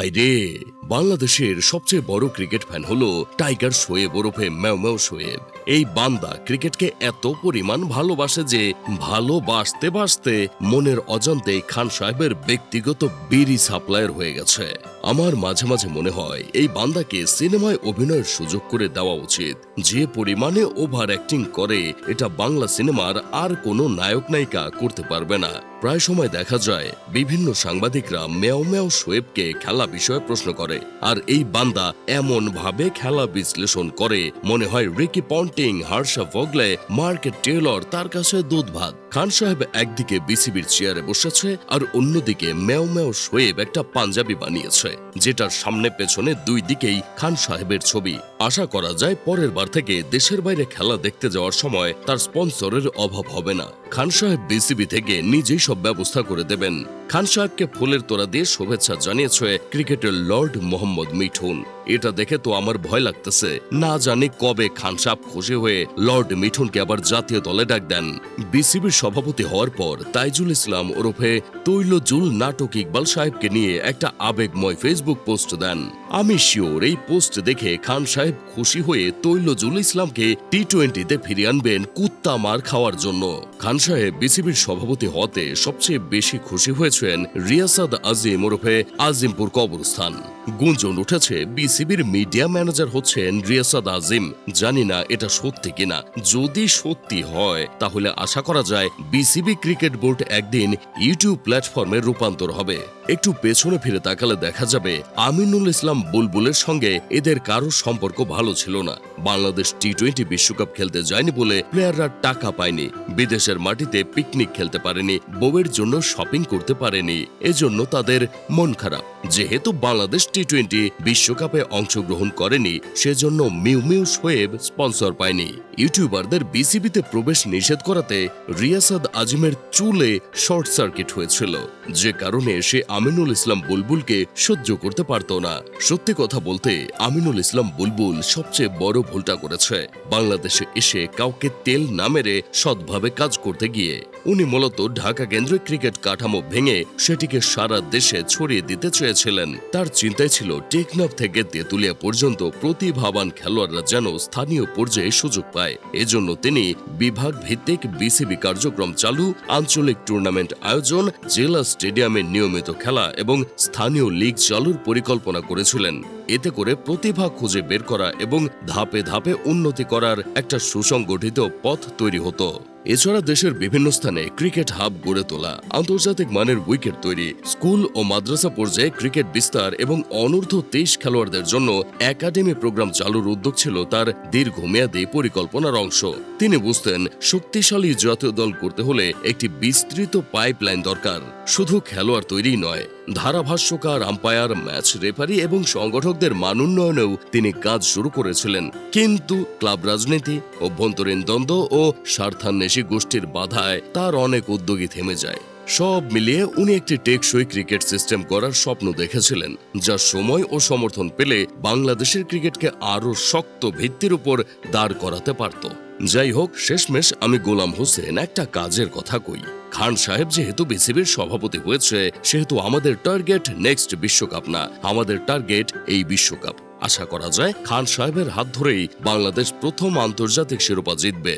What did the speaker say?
ভাইরে, বাংলাদেশের সবচেয়ে বড় ক্রিকেট ফ্যান হলো টাইগার শোয়েব ওরফে ম্যাও ম্যাও শোয়েব। এই বান্দা ক্রিকেটকে এত পরিমাণ ভালোবাসে যে ভালোবাসতে বাসতে মনের অজান্তেই খান সাহেবের ব্যক্তিগত বিড়ি সাপ্লায়ার হয়ে গেছে। আমার মাঝে মাঝে মনে হয় এই বান্দাকে সিনেমায় অভিনয়ের সুযোগ করে দেওয়া উচিত। যে পরিমাণে ওভার অ্যাক্টিং করে এটা বাংলা সিনেমার আর কোনো নায়ক নায়িকা করতে পারবে না। প্রায় সময় দেখা যায় বিভিন্ন সাংবাদিকরা ম্যাও ম্যাও শোয়েবকে খেলা বিষয়ে প্রশ্ন করে, আর এই বান্দা এমন ভাবে খেলা বিশ্লেষণ করে মনে হয় Ricky Ponting, Harsha Bhogle, Mark Taylor তার কাছে দুধ ভাত। খান সাহেব একদিকে বিসিবির চেয়ারে বসেছে আর অন্যদিকে ম্যাও ম্যাও শোয়েব একটা পাঞ্জাবি বানিয়েছে, যেটার সামনে পেছনে দুই দিকেই খান সাহেবের ছবি। আশা করা যায় পরের বার থেকে দেশের বাইরে খেলা দেখতে যাওয়ার সময় তার স্পন্সরের অভাব হবে না। খান সাহেব বিসিবি থেকে নিজেই সব ব্যবস্থা করে দেবেন। খান সাহেবকে ফুলের তোড়া দিয়ে শুভেচ্ছা জানিয়েছে ক্রিকেটের লর্ড মোহাম্মদ মিঠুন। এটা দেখে তো আমার ভয় লাগতেছে, না জানি কবে খান সাহেব খুশি হয়ে লর্ড মিঠুনকে আবার জাতীয় দলে ডাক দেন। বিসিবির সভাপতি হওয়ার পর তাইজুল ইসলাম ওরফে তৈলজুল নাটক ইকবাল সাহেবকে নিয়ে একটা আবেগময় ফেসবুক পোস্ট দেন। আমি শিওর এই পোস্ট দেখে খান সাহেব খুশি হয়ে তৈলজুল ইসলামকে টি-20তে ফিরিয়ে আনবেন কুত্তা মার খাওয়ার জন্য। খান সাহেব বিসিবির সভাপতি হতে সবচেয়ে বেশি খুশি হয়েছেন রিয়াসাদ আজিম ওরফে আজিমপুর কবরস্থান। গুঞ্জন উঠেছে বিসিবির মিডিয়া ম্যানেজার হচ্ছেন রিয়াসাদ আজিম। জানি না এটা সত্যি কিনা, যদি সত্যি হয় তাহলে আশা করা যায় বিসিবি ক্রিকেট বোর্ড একদিন ইউটিউব প্ল্যাটফর্মে রূপান্তর হবে। একটু পেছনে ফিরে তাকালে দেখা যাবে আমিনুল ইসলাম বুলবুলের সঙ্গে এদের কারোর সম্পর্ক ভালো ছিল না। বাংলাদেশ টি-20 বিশ্বকাপ খেলতে যায়নি বলে প্লেয়াররা টাকা পায়নি, বিদেশের মাটিতে পিকনিক খেলতে পারেনি, বউয়ের জন্য শপিং করতে পারেনি, এজন্য তাদের মন খারাপ। যেহেতু বাংলাদেশ টি-20 বিশ্বকাপে অংশগ্রহণ করেনি, সেজন্য মিউ মিউ শোয়েব স্পন্সর পায়নি। ইউটিউবারদের বিসিবিতে প্রবেশ নিষেধ করাতে রিয়াসাদ আজিমের চুলে শর্ট সার্কিট হয়েছিল, যে কারণে সে আমিনুল ইসলাম বুলবুলকে সহ্য করতে পারত না। সত্যি কথা বলতে আমিনুল ইসলাম বুলবুল সবচেয়ে বড় ভুলটা করেছে বাংলাদেশে এসে কাউকে তেল না মেরে সৎভাবে কাজ করতে গিয়ে। উনি মূলত ঢাকা কেন্দ্রিক ক্রিকেট কাঠামো ভেঙে সেটিকে সারা দেশে ছড়িয়ে দিতে চেয়েছিলেন। তার চিন্তায় ছিল টেকনাফ থেকে তেঁতুলিয়া পর্যন্ত প্রতিভাবান খেলোয়াড়রা যেন স্থানীয় পর্যায়ে সুযোগ পায়। এজন্য তিনি বিভাগ ভিত্তিক বিসিবি কার্যক্রম চালু, আঞ্চলিক টুর্নামেন্ট আয়োজন, জেলা স্টেডিয়ামে নিয়মিত খেলা এবং স্থানীয় লিগ চালুর পরিকল্পনা করেছিলেন। এতে করে প্রতিভা খুঁজে বের করা এবং ধাপে ধাপে উন্নতি করার একটা সুসংগঠিত পথ তৈরি হতো। এছাড়া দেশের বিভিন্ন স্থানে ক্রিকেট হাব গড়ে তোলা, আন্তর্জাতিক মানের উইকেট তৈরি, স্কুল ও মাদ্রাসা পর্যায়ে ক্রিকেট বিস্তার এবং অনূর্ধ্ব 23 খেলোয়াড়দের জন্য একাডেমি প্রোগ্রাম চালুর উদ্যোগ ছিল তার দীর্ঘমেয়াদী পরিকল্পনার অংশ। তিনি বুঝতেন শক্তিশালী জাতীয় দল করতে হলে একটি বিস্তৃত পাইপলাইন দরকার। শুধু খেলোয়াড় তৈরি নয়, ধারাভাষ্যকার, আম্পায়ার, ম্যাচ রেফারি এবং সংগঠকদের মান উন্নয়নেও তিনি কাজ শুরু করেছিলেন। কিন্তু ক্লাব রাজনীতি, অভ্যন্তরীণ দ্বন্দ্ব ও স্বার্থান্বেষী গোষ্ঠীর বাধায় তার অনেক উদ্যোগই থেমে যায়। সব মিলিয়ে উনি একটি টেকসই ক্রিকেট সিস্টেম করার স্বপ্ন দেখেছিলেন, যা সময় ও সমর্থন পেলে বাংলাদেশের ক্রিকেটকে আরো শক্ত ভিত্তির উপর দাঁড় করাতে পারত। যাই হোক, শেষমেশ আমি গোলাম হোসেন একটা কাজের কথা কই। খান সাহেব যেহেতু বিসিবির সভাপতি হয়েছে, সেহেতু আমাদের টার্গেট নেক্সট বিশ্বকাপ না, আমাদের টার্গেট এই বিশ্বকাপ। আশা করা যায় খান সাহেবের হাত ধরেই বাংলাদেশ প্রথম আন্তর্জাতিক শিরোপা জিতবে।